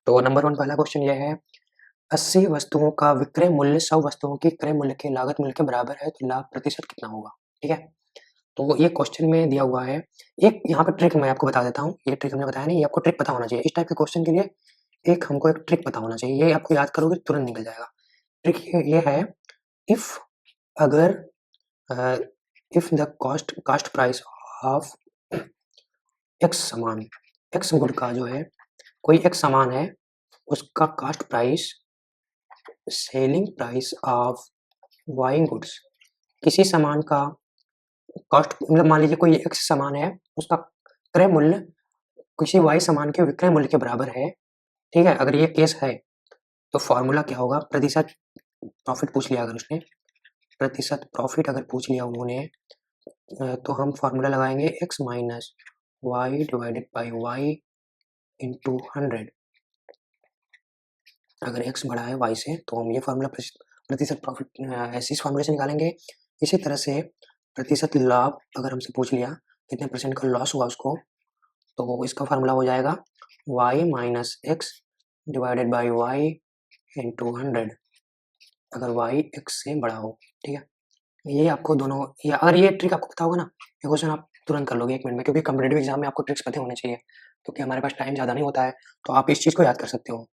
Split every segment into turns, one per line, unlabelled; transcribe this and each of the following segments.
तो नंबर 1 पहला क्वेश्चन ये है, 80 वस्तुओं का विक्रय मूल्य 100 वस्तुओं की क्रय मूल्य के लागत मूल्य के बराबर है, तो लाभ प्रतिशत कितना होगा? ठीक है? तो ये क्वेश्चन में दिया हुआ है। एक यहाँ पे ट्रिक मैं आपको बता देता हूँ। ये ट्रिक हमने बताया नहीं, ये आपको ट्रिक पता होना चाहिए। इस टाइप के क्वेश्चन के लिए हमको एक ट्रिक पता होना चाहिए। ये आपको याद करोगे तुरंत निकल जाएगा। ट्रिक ये है, इफ अगर uh, if the cost price of X सामान, एक्स गुड का जो है, कोई एक सामान है, उसका cost price selling price of Y goods, किसी सामान का कॉस्ट मतलब मान लीजिए कोई एक्स सामान है, उसका क्रय मूल्य किसी वाई सामान के विक्रय मूल्य के बराबर है। ठीक है? अगर ये केस है तो फॉर्मूला क्या होगा? प्रतिशत प्रॉफिट पूछ लिया, अगर उसने प्रतिशत प्रॉफिट अगर पूछ लिया उन्होंने, तो हम फॉर्मूला लगाएंगे x minus y divided by y into 100। अगर एक्स बड़ा है वाई से तो हम ये फॉर्मूला प्रतिशत प्रॉफिट ऐसे इस फॉर्मूले से निकालेंगे। इसी तरह से प्रतिशत लाभ अगर हमसे पूछ लिया कितने परसेंट का लॉस हुआ उसको, तो इसका फॉर्मूला हो जाएगा y minus x divided by y into 100, अगर वाई एक्स से बड़ा हो। ठीक है? ये आपको दोनों, या अगर ये ट्रिक आपको पता होगा ना, ये क्वेश्चन आप तुरंत कर लोगे 1 मिनट में, क्योंकि कॉम्पिटिटिव एग्जाम में आपको ट्रिक्स पते होने चाहिए, क्योंकि हमारे पास टाइम ज़्यादा नहीं होता है, तो आप इस चीज़ को याद कर सकते हो।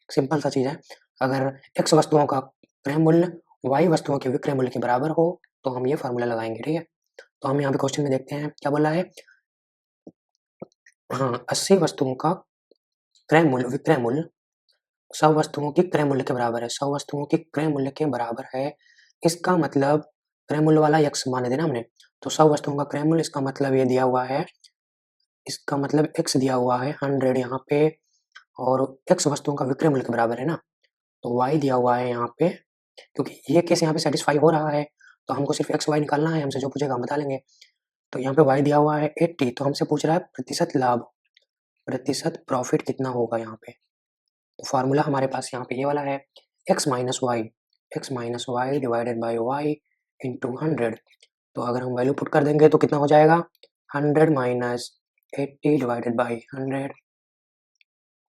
सिंपल सा चीज़ है, अगर एक्स वस्तुओं का क्रय मूल्य वाई वस्तुओं के विक्रय मूल्य के बराबर हो, तो हम ये फॉर्मूला लगाएंगे। ठीक है? तो हम यहाँ पे क्वेश्चन में देखते हैं क्या बोला है। हाँ, 80 वस्तुओं का विक्रय मूल्य 100 वस्तुओं की क्रय मूल्य के बराबर है। 100 वस्तुओं की क्रय मूल्य के बराबर है, इसका मतलब क्रय मूल्य वाला एक्स मान लेते ना हमने, तो 100 वस्तुओं का क्रय मूल्य, इसका मतलब ये दिया हुआ है, इसका मतलब एक्स दिया हुआ है 100 यहाँ पे, और एक्स वस्तुओं का विक्रय मूल्य के बराबर है ना, तो वाई दिया हुआ है यहाँ पे, क्योंकि ये केस यहाँ पे सेटिस्फाई हो रहा है, तो हमको सिर्फ एक्स वाई निकालना है, हमसे जो पूछेगा हम बता लेंगे। तो यहाँ पे वाई दिया हुआ है 80, तो हमसे पूछ रहा है प्रतिशत लाभ, प्रतिशत प्रॉफिट कितना होगा यहाँ पे। तो फार्मूला हमारे पास यहाँ पे ये वाला है, x minus y divided by y into 100। तो अगर हम वैल्यू पुट कर देंगे तो कितना हो जाएगा, 100 माइनस 80 डिवाइडेड बाई 100,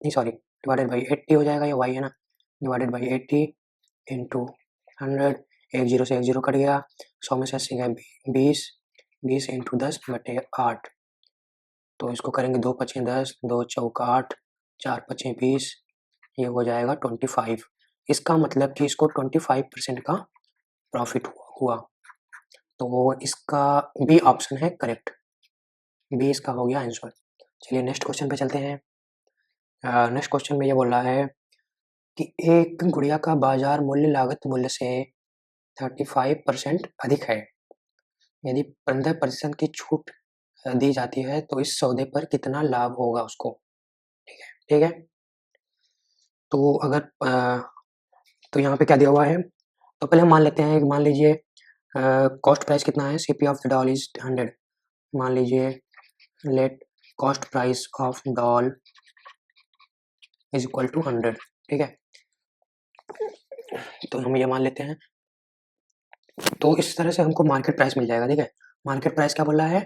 नहीं सॉरी, डिवाइडेड बाई 80 हो जाएगा, ये वाई है ना, डिवाइडेड बाई 80 इंटू 100। एक जीरो से एक जीरो कट गया, 100 में से 80 गए 20, 20 इंटू 10/8। तो इसको करेंगे 2 पचे 10, 2 चौका 8, 4 पचे 20, ये हो जाएगा 25। इसका मतलब कि इसको 25% का प्रॉफिट हुआ। तो इसका बी ऑप्शन है करेक्ट, बी इसका हो गया आंसर। चलिए नेक्स्ट क्वेश्चन पे चलते हैं। नेक्स्ट क्वेश्चन में ये बोल रहा है कि एक गुड़िया का बाजार मूल्य लागत मूल्य से 35% अधिक है, यदि 15% की छूट दी जाती है तो इस सौदे पर कितना लाभ होगा उसको। ठीक है? ठीक है? तो अगर तो यहाँ पे क्या दिया हुआ है, तो पहले हम मान लेते हैं, मान लीजिए कॉस्ट प्राइस कितना है, CP of the doll is 100। मान लीजिए let cost price of doll is equal to 100। ठीक है? तो हम ये मान लेते हैं, तो इस तरह से हमको मार्केट प्राइस मिल जाएगा। ठीक है? मार्केट प्राइस क्या बोला है,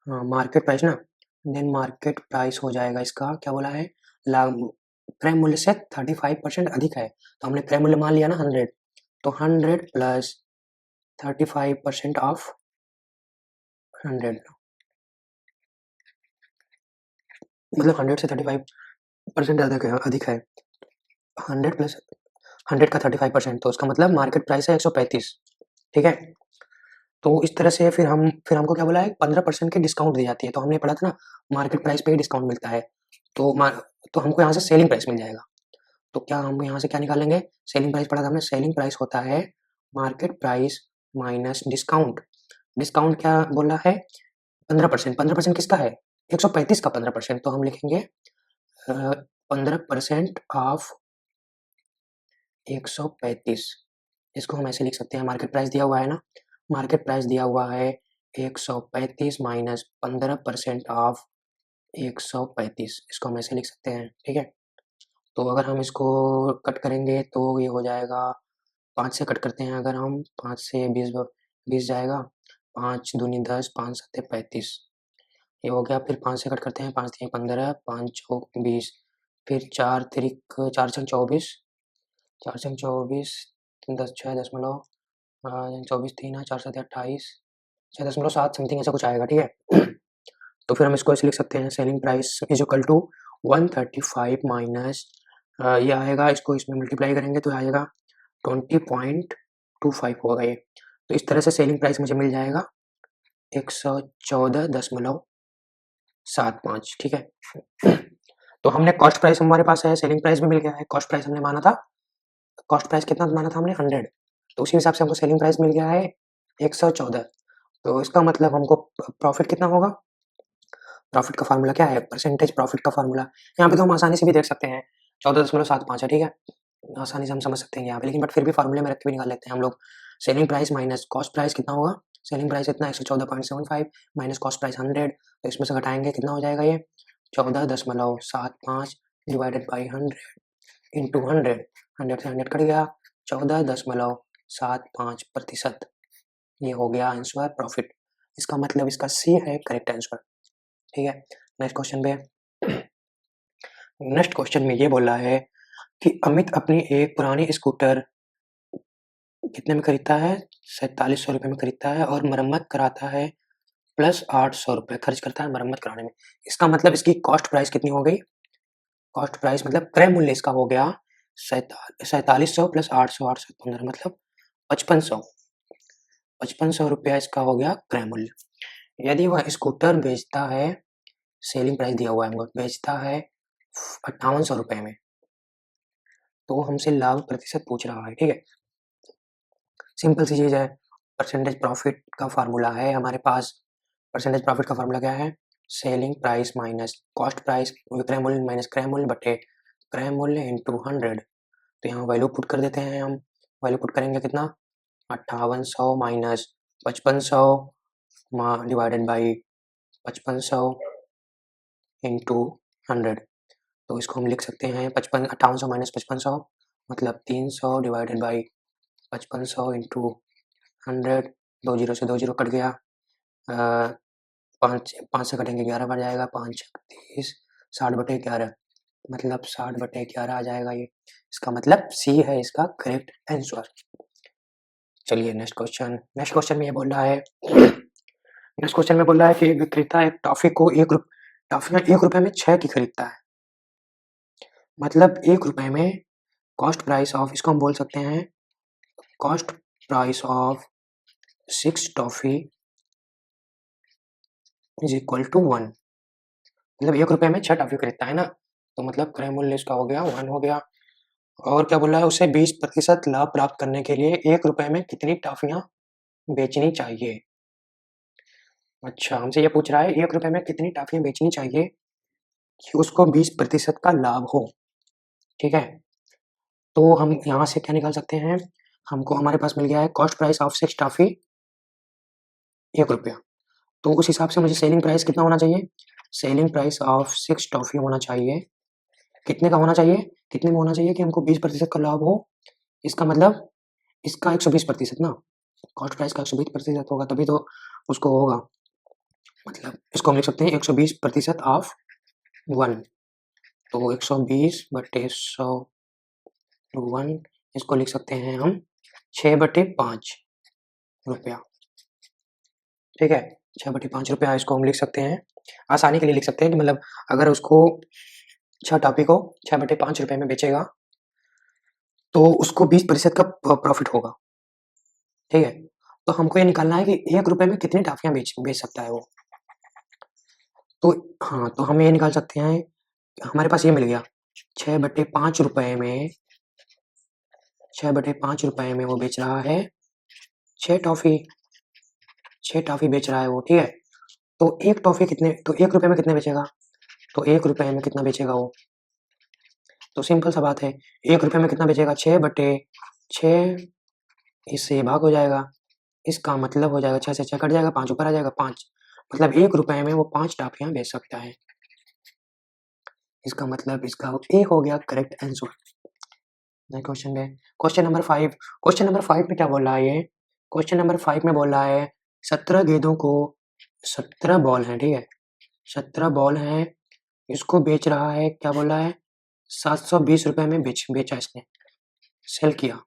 हाँ मार्केट प्राइस ना, देन मार्केट प्राइस हो जाएगा इसका, क्या बोला है, लाभ क्रय मूल्य से 35% अधिक है, तो हमने क्रय मूल्य मान लिया ना 100, तो 100 प्लस 35% ऑफ 100, मतलब 100 से 35% अधिक है। 100 प्लस 100 का 35%, तो उसका मतलब मार्केट प्राइस है 135। ठीक है? तो इस तरह से फिर हमको क्या बोला है, 15% की डिस्काउंट दी जाती है, तो हमने पढ़ा था ना मार्केट प्राइस पे ही डिस्काउंट मिलता है, तो तो हमको यहाँ से सेलिंग प्राइस मिल जाएगा। तो क्या हम यहाँ से क्या निकालेंगे, सेलिंग प्राइस पढ़ा था हमने, सेलिंग प्राइस होता है market price minus discount. Discount क्या बोल रहा है, 15%। 15% किसका है, 135 का 15%, तो हम लिखेंगे 15% ऑफ 135। इसको हम ऐसे लिख सकते हैं, मार्केट प्राइस दिया हुआ है ना, मार्केट प्राइस दिया हुआ है 135 माइनस 15% ऑफ 135, इसको हम ऐसे लिख सकते हैं। ठीक है? तो अगर हम इसको कट करेंगे तो ये हो जाएगा, 5 से कट करते हैं अगर हम, 5 से 20 जाएगा, 5 दूनी 10, 5 सत्ते 35, ये हो गया। फिर 5 से कट करते हैं, 5 3 15, 5 चौक 20, फिर 4×4 = 24, 4×24, 10 6 दशमलव 24 3 4×7 = 28, 6.7 समथिंग ऐसा कुछ आएगा, ठीक है। तो फिर हम इसको ऐसे लिख सकते हैं, selling price is equal to 135 minus ये आएगा, इसको इसमें मल्टीप्लाई करेंगे तो आएगा 20.25 होगा ये। तो इस तरह से सेलिंग प्राइस मुझे मिल जाएगा 114.75, ठीक है। तो हमने कॉस्ट प्राइस हमारे पास है, सेलिंग प्राइस भी मिल गया है। कॉस्ट प्राइस हमने माना था, कॉस्ट प्राइस कितना माना था हमने 100, तो उसी हिसाब से हमको सेलिंग प्राइस मिल गया है 114। तो इसका मतलब हमको प्रॉफिट कितना होगा, प्रॉफिट का फार्मूला क्या है, परसेंटेज प्रॉफिट का फार्मूला। यहाँ पे तो हम आसानी से भी देख सकते हैं 14.75 है, ठीक है, आसानी से हम समझ सकते हैं यहाँ पे, लेकिन बट फिर भी फार्मूले में रख के भी निकाल लेते हैं हम लोग। Selling price minus cost price कितना होगा, सेलिंग प्राइस इतना 114.75 माइनस कॉस्ट प्राइस 100, तो इसमें से घटाएंगे कितना हो जाएगा ये 14.75 डिवाइडेड बाई 100 इंटू 100, 100 से 100 कट गया, 14.75%, ये हो गया आंसर प्रॉफिट। इसका मतलब इसका सी है करेक्ट आंसर, ठीक है। नेक्स्ट क्वेश्चन पे, नेक्स्ट क्वेश्चन में ये बोला है कि अमित अपनी एक पुरानी स्कूटर कितने में खरीदता है, 4700 रुपये में खरीदता है और मरम्मत कराता है प्लस 800 रुपये खर्च करता है मरम्मत कराने में। इसका मतलब इसकी कॉस्ट प्राइस कितनी हो गई, कॉस्ट प्राइस मतलब क्रय मूल्य इसका हो गया 4700 प्लस 800, 800 15 मतलब 5500, 5500 रुपया इसका हो गया क्रय मूल्य। यदि वह स्कूटर बेचता है, सेलिंग प्राइस दिया हुआ है हमको, बेचता है 5800 रुपये में, तो हमसे लाभ प्रतिशत पूछ रहा है, ठीक है। सिंपल सी चीज़ है, परसेंटेज प्रॉफिट का फार्मूला है हमारे पास। परसेंटेज प्रॉफिट का फार्मूला क्या है, selling price minus cost price, विक्रय मूल्य माइनस क्रय मूल्य बटे क्रय मूल्य इंटू 100। तो यहाँ वैल्यू पुट कर देते हैं हम, वैल्यू पुट करेंगे कितना 5800 माइनस 5500 डिवाइडेड बाई 5500 इंटू 100। तो इसको हम लिख सकते हैं 5800 माइनस 5500 मतलब 300 डिवाइडेड बाई 5500 इंटू 100, 2 जीरो से 2 जीरो कट गया, 5 से कटेंगे 11 बढ़ जाएगा, 5 30, 60/11 मतलब 60/11 आ जाएगा ये। इसका मतलब सी है इसका करेक्ट आंसर। चलिए नेक्स्ट क्वेश्चन, नेक्स्ट क्वेश्चन में ये बोल रहा है, नेक्स्ट क्वेश्चन में बोल रहा है कि विक्रेता एक टॉफी को टॉफियाँ 1 रुपये में 6 की खरीदता है, मतलब 1 रुपये में कॉस्ट प्राइस ऑफ, इसको हम बोल सकते हैं cost price of 6 toffee is equal to 1, मतलब 1 रुपये में 6 टॉफी खरीदता है ना, तो मतलब क्रय मूल्य इसका हो गया 1 हो गया। और क्या बोल रहा है, उसे 20% लाभ प्राप्त करने के लिए 1 रुपये में कितनी टॉफियाँ बेचनी चाहिए। अच्छा, हमसे ये पूछ रहा है 1 रुपये में कितनी टॉफियाँ बेचनी चाहिए कि उसको 20% का लाभ हो, ठीक है। तो हम यहाँ से क्या निकाल सकते हैं, हमको हमारे पास मिल गया है कॉस्ट प्राइस ऑफ 6 टॉफी 1 रुपया, तो उस हिसाब से मुझे सेलिंग प्राइस कितना होना चाहिए, सेलिंग प्राइस ऑफ 6 टॉफी होना चाहिए, कितने का होना चाहिए, कितने में होना चाहिए कि हमको 20% का लाभ हो। इसका मतलब इसका 120% ना, कॉस्ट प्राइस का 120% होगा तभी तो उसको होगा, मतलब इसको हम लिख सकते हैं 120% ऑफ 1, तो 120/100 इसको लिख सकते हैं हम 6/5 रुपया, ठीक है। 6/5 रुपया इसको हम लिख सकते हैं, आसानी के लिए लिख सकते हैं कि मतलब अगर उसको 6 टॉफी को 6/5 रुपये में बेचेगा तो उसको 20% का प्रॉफिट होगा, ठीक है। तो हमको ये निकालना है कि 1 रुपये में कितनी टॉफियाँ बेच सकता है वो। तो हाँ, तो हम ये निकाल सकते हैं, हमारे पास ये मिल गया 6/5 रुपये में, 6/5 रुपये में वो बेच रहा है 6 टॉफी, 6 टॉफी बेच रहा है वो, ठीक है। तो एक टॉफी कितने, तो 1 रुपये में कितने बेचेगा, तो 1 रुपये में कितना बेचेगा वो, तो सिंपल सा बात है 1 रुपये में कितना बेचेगा 6/6, इससे भाग हो जाएगा, इसका मतलब हो जाएगा 6 से 6 कट जाएगा, 5 ऊपर आ जाएगा 5, मतलब 1 रुपये में वो 5 टॉफियाँ बेच सकता है। इसका मतलब इसका ए हो गया करेक्ट आंसर। नेक्स्ट क्वेश्चन है, क्वेश्चन नंबर 5, क्वेश्चन नंबर 5 में क्या बोल रहा है ये, क्वेश्चन नंबर 5 में बोल रहा है 17 गेंदों को 17 बॉल हैं, ठीक है, 17 बॉल हैं, इसको बेच रहा है, क्या बोल रहा है 720 रुपए में बेचा इसने, सेल किया।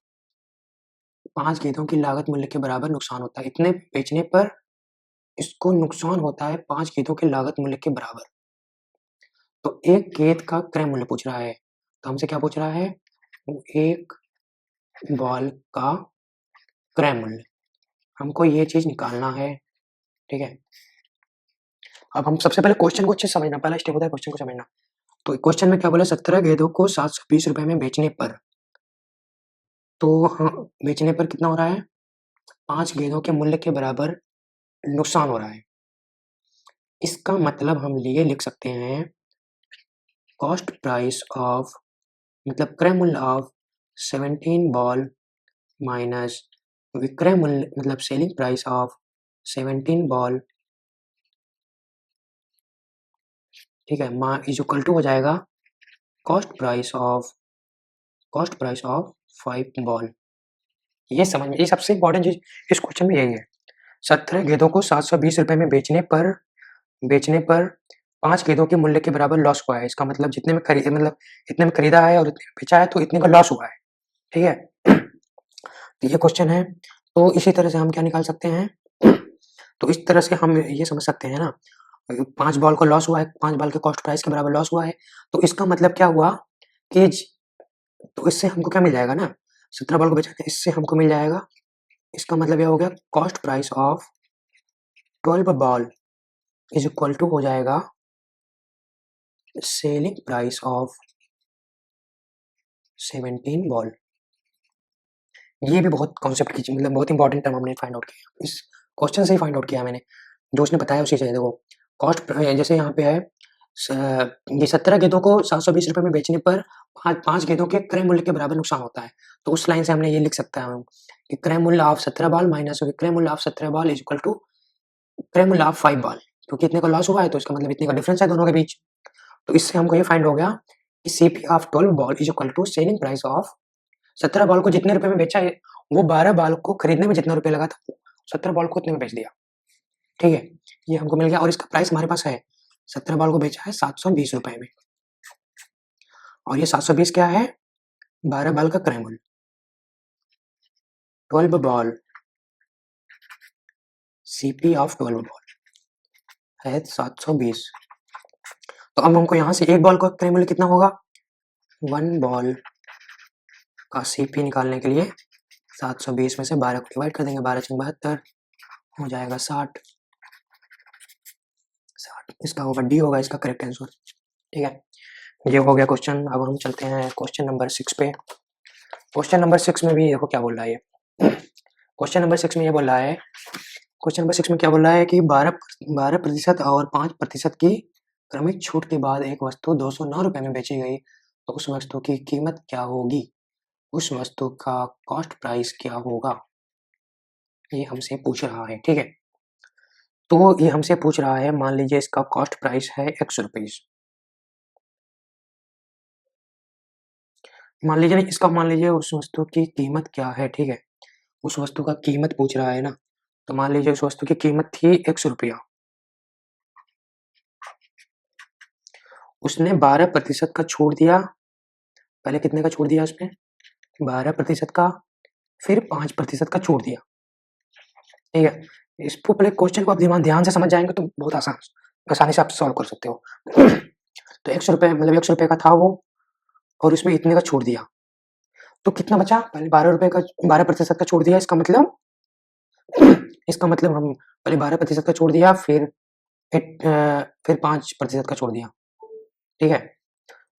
5 गेंदों की लागत मूल्य के बराबर नुकसान होता है। इतने बेचने पर इसको नुकसान होता है 5 गेंदों की लागत मूल्य के बराबर। तो एक गेंद का क्रय मूल्य पूछ रहा है। तो हमसे क्या पूछ रहा है? एक बॉल का क्रय मूल्य। हमको ये चीज निकालना है, ठीक है। अब हम सबसे पहले क्वेश्चन को अच्छे से समझना, पहला स्टेप होता है क्वेश्चन को समझना। तो क्वेश्चन में क्या बोला? 17 गेंदों को 720 रुपए में बेचने पर, तो हाँ, बेचने पर कितना हो रहा है? 5 गेंदों के मूल्य के बराबर नुकसान हो रहा है। इसका मतलब हम ये लिख सकते हैं, कॉस्ट प्राइस ऑफ, मतलब क्रय मूल्य ऑफ 17 बॉल माइनस विक्रय मूल्य, मतलब सेलिंग प्राइस ऑफ 17 बॉल, ठीक है, इज इक्वल टू हो जाएगा कॉस्ट प्राइस ऑफ 5 बॉल। ये समझ, ये सबसे इंपॉर्टेंट चीज इस क्वेश्चन में यही है। 17 गेंदों को 720 रुपए में बेचने पर 5 गेंदों के मूल्य के बराबर लॉस हुआ है। इसका मतलब जितने में खरीद, मतलब इतने में खरीदा है और इतने में बेचा है, तो इतने का लॉस हुआ है, ठीक है। तो ये क्वेश्चन है। तो इसी तरह से हम क्या निकाल सकते हैं? तो इस तरह से हम ये समझ सकते हैं ना, 5 बॉल को लॉस हुआ है, 5 बॉल के कॉस्ट प्राइस के बराबर लॉस हुआ है। तो इसका मतलब क्या हुआ कि तो इससे हमको क्या मिल जाएगा ना, 17 बॉल को बेचा है, इससे हमको मिल जाएगा, इसका मतलब यह हो गया cost price of 12 ball is equal to हो जाएगा सेलिंग प्राइस ऑफ 17 बॉल। ये भी बहुत कॉन्सेप्ट की, मतलब बहुत इंपॉर्टेंट टर्म हमने फाइंड आउट किया, इस क्वेश्चन से ही फाइंड आउट किया मैंने, जो उसने बताया उसी से। देखो कॉस्ट जैसे यहाँ पे है, ये 17 गेंदों को 720 रुपए में बेचने पर 5 गेंदों के क्रय मूल्य के बराबर नुकसान होता है। तो उस लाइन से हमने ये लिख सकता है कि क्रय मूल्य ऑफ 17 बॉल माइनस विक्रय मूल्य of 17 ball is equal to क्रय मूल्य ऑफ 5 बॉल, क्योंकि इतने का लॉस हुआ है तो इसका मतलब इतने का डिफरेंस है दोनों के बीच। तो इससे हमको ये फाइंड हो गया कि CP of 12 ball is equal to selling price of 17 ball को जितने रुपए में बेचा है, वो 12 बॉल को खरीदने में जितना रुपए लगा था, 17 बॉल को उतने में बेच दिया, ठीक है। ये हमको मिल गया और इसका प्राइस हमारे पास है, 17 बॉल को बेचा है 720 रुपए में, और ये 720 क्या है? 12 बॉल का क्रय मूल्य। 12 बॉल, सीपी ऑफ 12 बॉल है 720। तो अब हमको यहाँ से एक बॉल का क्रय मूल्य कितना होगा? 1 बॉल का सीपी निकालने के लिए 720 में से 12 को डिवाइड कर देंगे, 12 से 72 हो जाएगा 60। इसका ओवर डी होगा इसका करेक्ट आंसर, ठीक है। ये हो गया क्वेश्चन। अब हम चलते हैं क्वेश्चन नंबर 6 पे। क्वेश्चन नंबर 6 में भी देखो क्या बोल रहा है ये। क्वेश्चन नंबर 6 में ये बोल रहा है, क्वेश्चन नंबर 6 में क्या बोल रहा है कि 12% और 5% की क्रमिक छूट के बाद एक वस्तु 209 रुपए में बेची गई, तो उस वस्तु की कीमत क्या होगी? उस वस्तु का कॉस्ट प्राइस क्या होगा? ये हमसे पूछ रहा है, ठीक है। तो ये हमसे पूछ रहा है, मान लीजिए इसका कॉस्ट प्राइस है ₹100। मान लीजिए उस वस्तु की कीमत क्या है, ठीक है। उस वस्तु का कीमत पूछ रहा है ना, तो मान लीजिए उस वस्तु की कीमत थी ₹100। उसने 12% का छोड़ दिया, पहले कितने का छोड़ दिया उसने? 12% का, फिर 5% का छोड़ दिया, ठीक है। इसको पहले क्वेश्चन को आप ध्यान से समझ जाएंगे तो बहुत आसानी से आप सॉल्व कर सकते हो। तो ₹100, मतलब ₹100 का था वो, और उसमें इतने का छोड़ दिया, तो कितना बचा? पहले 12 रुपए का, 12% का छोड़ दिया, इसका मतलब हम पहले 12% का छोड़ दिया, फिर 5% का छोड़ दिया, ठीक है।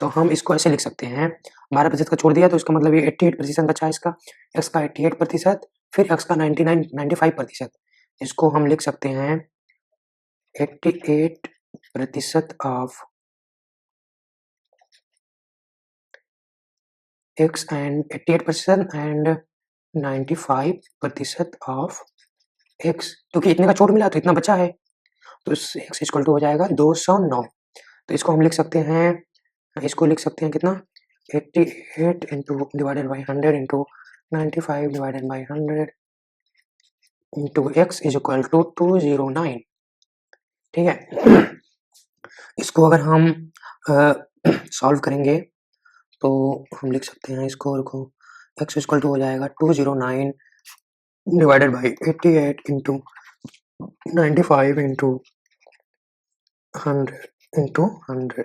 तो हम इसको ऐसे लिख सकते हैं, 12% का छोड़ दिया तो इसका मतलब ये 88% बचा इसका, एक्स का 88%, फिर एक्स का 95%। इसको हम लिख सकते हैं 88% of x and 88% and 95% of x, क्योंकि इतने का छूट मिला तो इतना बचा है, तो एक्स इक्वल टू हो जाएगा 209। तो इसको हम लिख सकते हैं, इसको लिख सकते हैं कितना? 88 into divided by 100 into 95 divided by 100 into x is equal to 209, ठीक है। इसको अगर हम सॉल्व करेंगे तो हम लिख सकते हैं स्कोर को, x इक्वल टू हो जाएगा 209 divided by 88 into 95 into 100 into 100।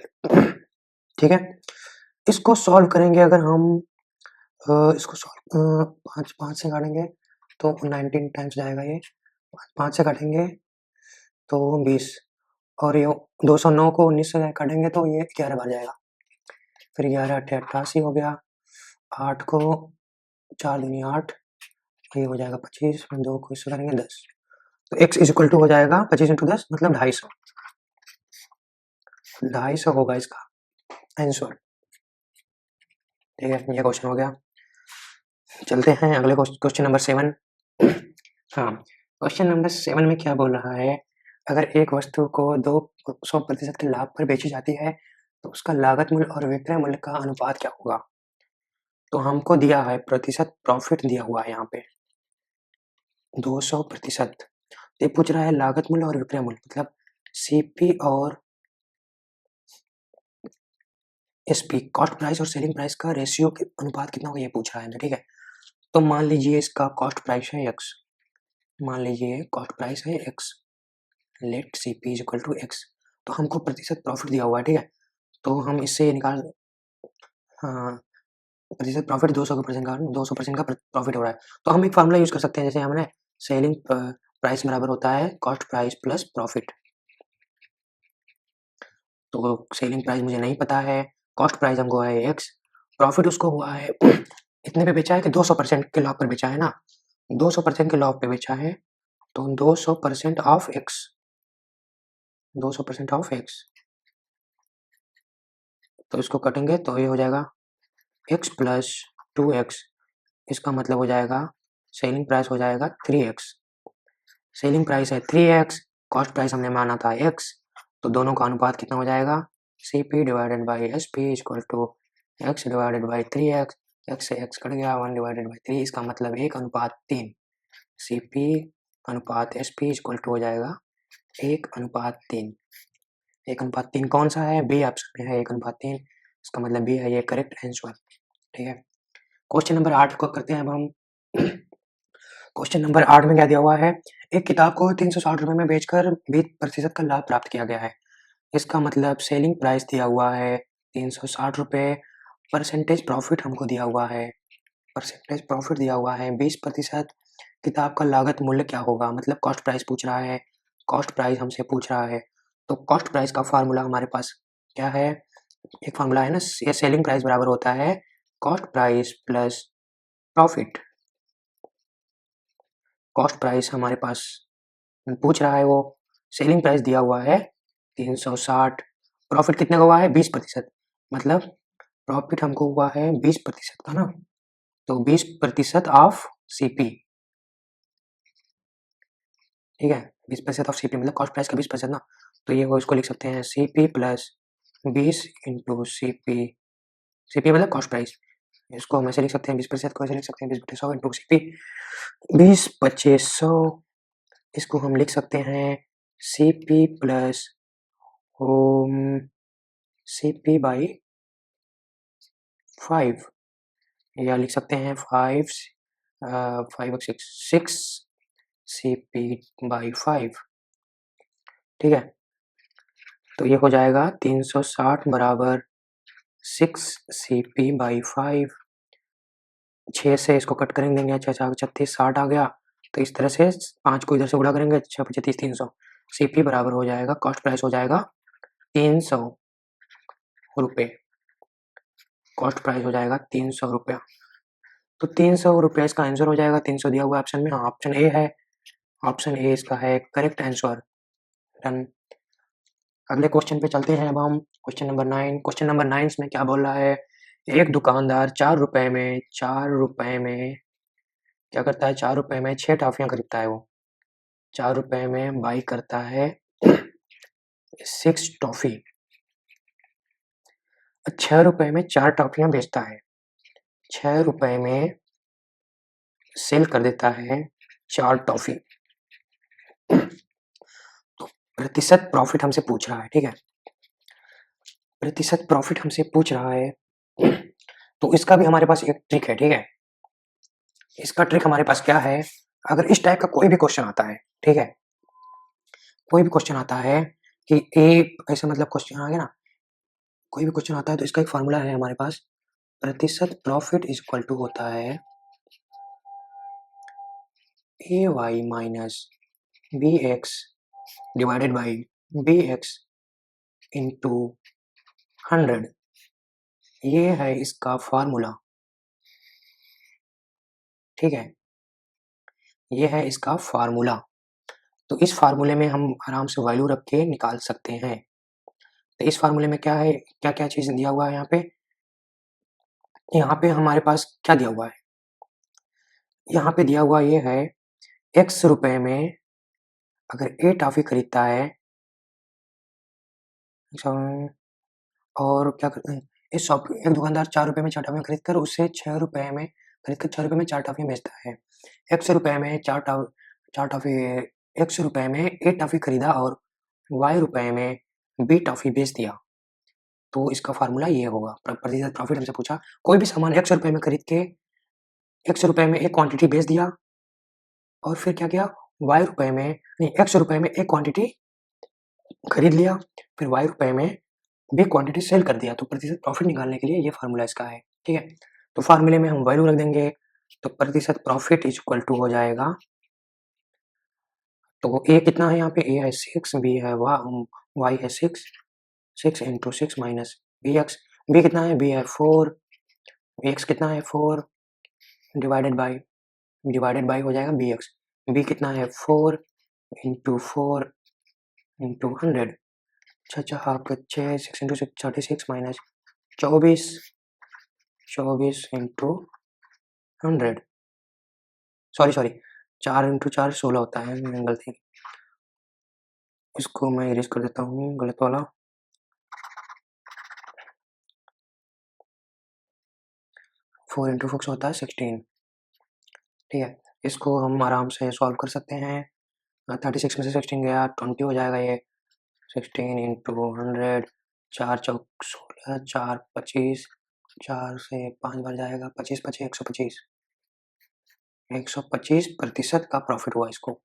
ठीक है, इसको सॉल्व करेंगे अगर हम इसको सॉल्व 5 से काटेंगे तो 19 टाइम्स जाएगा, ये 5 से काटेंगे तो 20, और ये 209 को 19 से काटेंगे तो ये 11 बार जाएगा, फिर 11 8 88 हो गया, 8 को 4 दूनी 8, ये हो जाएगा 25, 2 को इससे करेंगे 10, तो x इज इक्वल टू हो जाएगा 25 इंटू 10 मतलब 250 होगा इसका आंसर। ठीक है, ये क्वेश्चन हो गया। चलते हैं अगले क्वेश्चन नंबर 7। हाँ, क्वेश्चन नंबर 7 में क्या बोल रहा है, अगर एक वस्तु को 200% के लाभ पर बेची जाती है तो उसका लागत मूल्य और विक्रय मूल्य का अनुपात क्या होगा। तो हमको दिया है प्रतिशत प्रॉफिट दिया हुआ है यहाँ पे 200%, ये पूछ रहा है लागत मूल्य और विक्रय मूल्य मतलब सीपी और एसपी, कॉस्ट प्राइस और सेलिंग प्राइस का रेशियो के अनुपात कितना होगा ये पूछ रहा है। ठीक है, तो मान लीजिए इसका कॉस्ट प्राइस है x, मान लीजिए कॉस्ट प्राइस है x, let CP is equal to x, तो हमको प्रतिशत प्रॉफिट दिया हुआ है। ठीक है, तो हम इससे निकाल, हाँ, प्रतिशत प्रॉफिट 200% का प्रॉफिट हो रहा है, तो हम एक फार्मूला यूज कर सकते हैं, जैसे हमने सेलिंग प्राइस बराबर होता है कॉस्ट प्राइस प्लस प्रॉफिट। तो सेलिंग प्राइस मुझे नहीं पता है, कॉस्ट प्राइस हमको है x, प्रॉफिट उसको हुआ है इतने पे बेचा है कि 200% के लाभ पर बेचा है ना, 200% के लाभ पे बेचा है, तो 200% ऑफ x, 200% ऑफ x, तो इसको कटेंगे तो ये हो जाएगा x प्लस 2x, इसका मतलब हो जाएगा सेलिंग प्राइस हो जाएगा 3x, सेलिंग प्राइस है 3x, कॉस्ट प्राइस हमने माना था x, तो दोनों का अनुपात कितना हो जाएगा CP divided by SP equal to x divided by 3x, x से x कट गया 1 डिवाइडेड बाई 3, इसका मतलब 1:3, CP अनुपात SP इक्वल टू हो जाएगा 1:3। 1:3 कौन सा है, बी ऑप्शन में है 1:3, इसका मतलब बी है ये करेक्ट आंसर। ठीक है, क्वेश्चन नंबर 8 को करते हैं अब हम। क्वेश्चन नंबर 8 में क्या दिया हुआ है, एक किताब को 360 रुपए में बेचकर 20% का लाभ प्राप्त किया गया है, इसका मतलब सेलिंग प्राइस दिया हुआ है 360 रुपए, परसेंटेज प्रॉफिट हमको दिया हुआ है, परसेंटेज प्रॉफिट दिया हुआ है 20%, किताब का लागत मूल्य क्या होगा, मतलब कॉस्ट प्राइस पूछ रहा है, कॉस्ट प्राइस हमसे पूछ रहा है, तो कॉस्ट प्राइस का फार्मूला हमारे पास क्या है, एक फार्मूला है ना, ये सेलिंग प्राइस बराबर होता है cost price plus profit. Cost price हमारे पास पूछ रहा है, वो सेलिंग प्राइस दिया हुआ है 360, प्रॉफिट कितने का हुआ है 20%, मतलब प्रॉफिट हमको हुआ है 20% का ना, तो 20% ऑफ सीपी। ठीक है, 20% ऑफ सीपी मतलब कॉस्ट प्राइस का 20% ना, तो ये वो इसको लिख सकते हैं CP plus 20 into CP, CP मतलब कॉस्ट प्राइस, इसको हम ऐसे लिख सकते हैं 20% को ऐसे लिख सकते हैं 20/100 इंटू सीपी 20/100, इसको हम लिख सकते हैं सीपी प्लस सीपी बाई 5, या लिख सकते हैं 6 सीपी बाई 5। ठीक है, तो ये हो जाएगा 360 बराबर 6 सीपी बाई 5, 6 से इसको कट करेंगे, देंगे 6×6 60 आ गया, तो इस तरह से 5 को इधर से गुणा करेंगे 6×5 300, सीपी बराबर हो जाएगा, कॉस्ट प्राइस हो जाएगा 300 रुपये, कॉस्ट प्राइस हो जाएगा 300 रुपया, तो 300 रुपया इसका आंसर हो जाएगा, 300 दिया हुआ ऑप्शन में, हाँ ऑप्शन ए है, ऑप्शन ए इसका है करेक्ट आंसर। डन, अगले क्वेश्चन पे चलते हैं अब हम, क्वेश्चन नंबर 9। क्वेश्चन नंबर 9 में क्या बोल रहा है, एक दुकानदार 4 रुपए में क्या करता है, 4 रुपए में 6 टॉफियां खरीदता है, वो 4 रुपए में बाई करता है 6 टॉफी, 6 रुपए में 4 टॉफियां बेचता है, 6 रुपए में सेल कर देता है 4 टॉफी, तो प्रतिशत प्रॉफिट हमसे पूछ रहा है। ठीक है, प्रतिशत प्रॉफिट हमसे पूछ रहा है, तो इसका भी हमारे पास एक ट्रिक है, ठीक है। इसका ट्रिक हमारे पास क्या है, अगर इस टाइप का कोई भी क्वेश्चन आता है, ठीक है, कोई भी क्वेश्चन आता है कि ए ऐसे मतलब क्वेश्चन आ गया ना, कोई भी क्वेश्चन आता है तो इसका एक फार्मूला है हमारे पास, प्रतिशत प्रॉफिट इज इक्वल टू होता है A Y minus B X divided by B X into 100। ये है इसका फार्मूला, ठीक है, ये है इसका फार्मूला। तो इस फार्मूले में हम आराम से वैल्यू रख के निकाल सकते हैं। तो इस फार्मूले में क्या है, क्या क्या चीज दिया हुआ है यहाँ पे हमारे पास क्या दिया हुआ है, यहाँ पे दिया हुआ ये है x रुपए में अगर ए टॉफी खरीदता है, और क्या करते हैं, इस शॉप एक दुकानदार 4 रुपए में 4 टॉफियाँ खरीद कर उसे 6 रुपए में खरीद कर 6 रुपए में 4 टॉफियाँ बेचता है। x रुपए में 4 टॉफी, x रुपए में ए टॉफी खरीदा और y रुपए में बी टॉफी बेच दिया। तो इसका फार्मूला ये होगा, प्रतिशत प्रॉफिट हमसे पूछा, कोई भी सामान x रुपए में खरीद के x रुपए में एक क्वांटिटी बेच दिया और फिर क्या किया, y रुपए में नहीं, x रुपए में एक क्वांटिटी खरीद लिया, फिर y रुपए में बी क्वांटिटी सेल कर दिया। तो प्रतिशत प्रॉफिट निकालने के लिए ये फार्मूला इसका है, ठीक है। तो फार्मूले में हम वैल्यू रख देंगे, तो प्रतिशत प्रॉफिट इज इक्वल टू हो जाएगा, तो ए कितना है यहाँ पे, ए है 6, बी है वाई है 6, 6 into 6 minus B x, b कितना है, बी है 4, एक्स कितना है 4, डिवाइडेड बाई हो जाएगा बी एक्स, बी कितना है 4 इंटू 4 इंटू 100, अच्छा half 6, 6 into 6 36 minus 24, 24 into 100, sorry 4 into 4 16 होता है, गलती, इसको मैं इरेज कर देता हूँ गलत वाला, 4 इंटू 4 होता है 16, ठीक है। इसको हम आराम से सॉल्व कर सकते हैं, 36 में से 16 गया 20 हो जाएगा ये, 16 इंटू 100, 4 चौक 16, 4 25, 4 से 5 बार जाएगा, 25 25 125, 125% का प्रॉफिट हुआ इसको,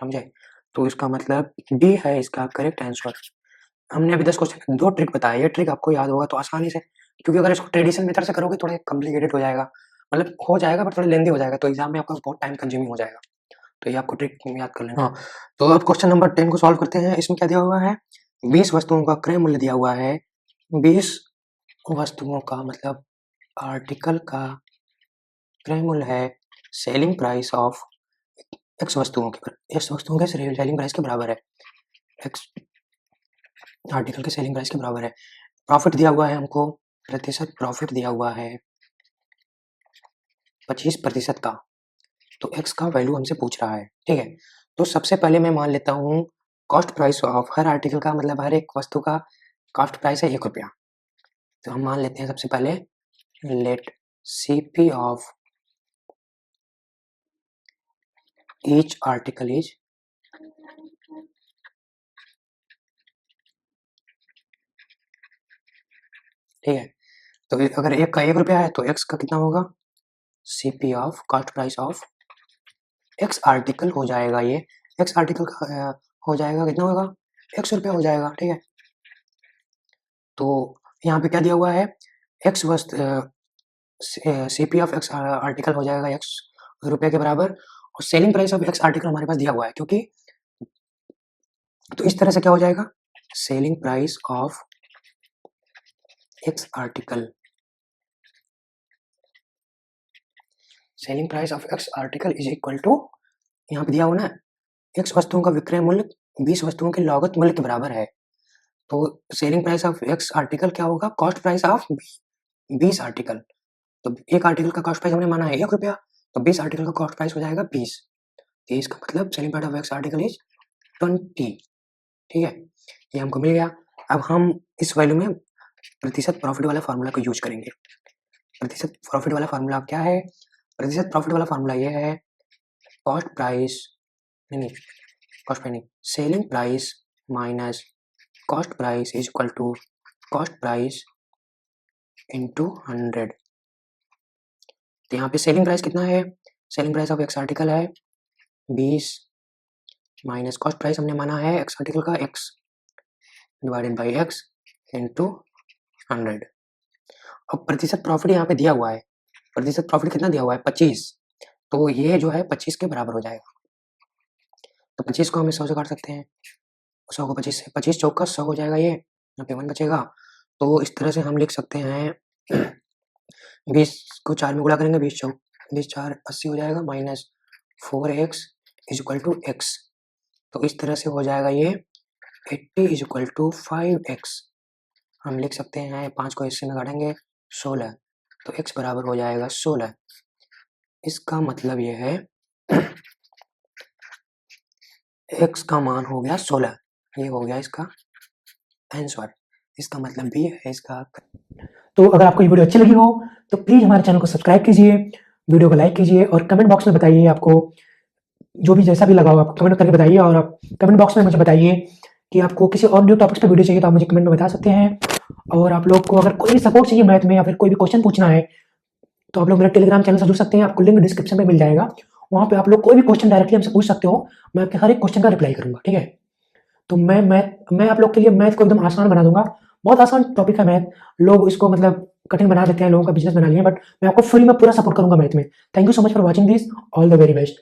समझे। तो इसका मतलब डी है इसका करेक्ट आंसर। हमने अभी 10 क्वेश्चन 2 ट्रिक बताया, ये ट्रिक आपको याद होगा तो आसानी से, क्योंकि अगर इसको ट्रेडिशनल मेथड से करोगे थोड़ा कॉम्प्लिकेटेड हो जाएगा, मतलब हो जाएगा पर थोड़ा लेंदी हो जाएगा, तो एग्जाम में आपका बहुत टाइम कंज्यूमिंग हो जाएगा। तो ये आपको ट्रिक याद कर लेना। हाँ, तो अब क्वेश्चन नंबर 10 को सॉल्व करते हैं। इसमें क्या दिया हुआ है, 20 वस्तुओं का क्रय मूल्य दिया हुआ है, 20 वस्तुओं का मतलब आर्टिकल का क्रय मूल्य है सेलिंग प्राइस ऑफ एक्स वस्तुओं के सेलिंग प्राइस के बराबर है, एक्स आर्टिकल के सेलिंग प्राइस के बराबर है। प्रॉफिट दिया हुआ है हमको, प्रतिशत प्रॉफिट दिया हुआ है 25% का, तो एक्स का वैल्यू हमसे पूछ रहा है, ठीक है। तो सबसे पहले मैं मान लेता हूँ cost price of her article का मतलब हर एक वस्तु का कॉस्ट प्राइस है 1 रुपया। तो हम मान लेते हैं सबसे पहले let CP of each article is, ठीक है। तो अगर एक का 1 रुपया है तो एक्स का कितना होगा, CP of cost price of x article हो जाएगा, ये एक्स आर्टिकल का हो जाएगा कितना होगा, 100 रुपया हो जाएगा, ठीक है। तो यहाँ पे क्या दिया हुआ है, एक्स वस्तु सीपी ऑफ एक्स आर्टिकल हो जाएगा 100 रुपये के बराबर, और selling price of x article हमारे पास दिया हुआ है क्योंकि, तो इस तरह से क्या हो जाएगा, selling price of x article, selling price of x article is equal to, यहाँ पे दिया हुआ ना, एक्स वस्तुओं का विक्रय मूल्य 20 वस्तुओं के लागत मूल्य के बराबर है। तो selling price of x article क्या होगा, कॉस्ट प्राइस ऑफ 20 आर्टिकल। तो एक आर्टिकल का कॉस्ट प्राइस हमने माना है 1 रुपया, तो 20 आर्टिकल का कॉस्ट प्राइस हो जाएगा 20। तो इसका मतलब selling price of x article is 20, ठीक है, ये हमको मिल गया। अब हम इस वैल्यू में प्रतिशत प्रॉफिट वाला फार्मूला को यूज करेंगे। प्रतिशत प्रॉफिट वाला फार्मूला क्या है, प्रतिशत प्रॉफिट वाला फार्मूला ये है, कॉस्ट प्राइस नहीं, कॉस्ट प्राइस नहीं, selling price minus cost price is equal to cost price into 100। तो यहाँ पे सेलिंग प्राइस कितना है, selling price of x article है 20 माइनस कॉस्ट प्राइस हमने माना है एक्स आर्टिकल का x divided by x into 100। अब प्रतिशत प्रॉफिट यहाँ पे दिया हुआ है, प्रतिशत प्रॉफिट कितना दिया हुआ है 25, तो ये जो है 25 के बराबर हो जाएगा। तो 25 को हम 100 से काट सकते हैं, 100 को 25 से, 25 चौका 100 हो जाएगा, ये यहाँ पे 1 बचेगा। तो इस तरह से हम लिख सकते हैं 20 को 4 में गुणा करेंगे, 20 4 80 हो जाएगा, minus 4x is equal to x. तो इस तरह से हो जाएगा ये 80 इज इक्वल टू 5x। हम लिख सकते हैं 5 को इससे में काटेंगे 16, तो x बराबर हो जाएगा 16। इसका मतलब ये है x का मान हो गया 16, ये हो गया इसका आंसर। इसका मतलब भी है इसका।
तो अगर आपको ये वीडियो अच्छी लगी हो तो प्लीज़ हमारे चैनल को सब्सक्राइब कीजिए, वीडियो को लाइक कीजिए और कमेंट बॉक्स में बताइए आपको जो भी जैसा भी लगा हो आप कमेंट करके बताइए। और आप कमेंट बॉक्स में मुझे बताइए कि आपको किसी और न्यू टॉपिक्स पे वीडियो चाहिए तो आप मुझे कमेंट में बता सकते हैं। और आप लोग को अगर कोई भी सपोर्ट चाहिए मैथ में या फिर कोई भी क्वेश्चन पूछना है तो आप लोग मेरे टेलीग्राम चैनल से जुड़ सकते हैं, आपको लिंक डिस्क्रिप्शन में मिल जाएगा। वहाँ पे आप लोग कोई भी क्वेश्चन डायरेक्टली हमसे पूछ सकते हो, मैं आपके हर एक क्वेश्चन का रिप्लाई करूंगा, ठीक है। तो मैं आप लोग के लिए मैथ को एकदम आसान बना दूंगा। बहुत आसान टॉपिक है मैथ, लोग इसको मतलब कठिन बना देते हैं, लोगों का बिजनेस बना लिया, बट मैं आपको फ्री में पूरा सपोर्ट करूंगा मैथ में। Thank you so much for watching this, all the very best.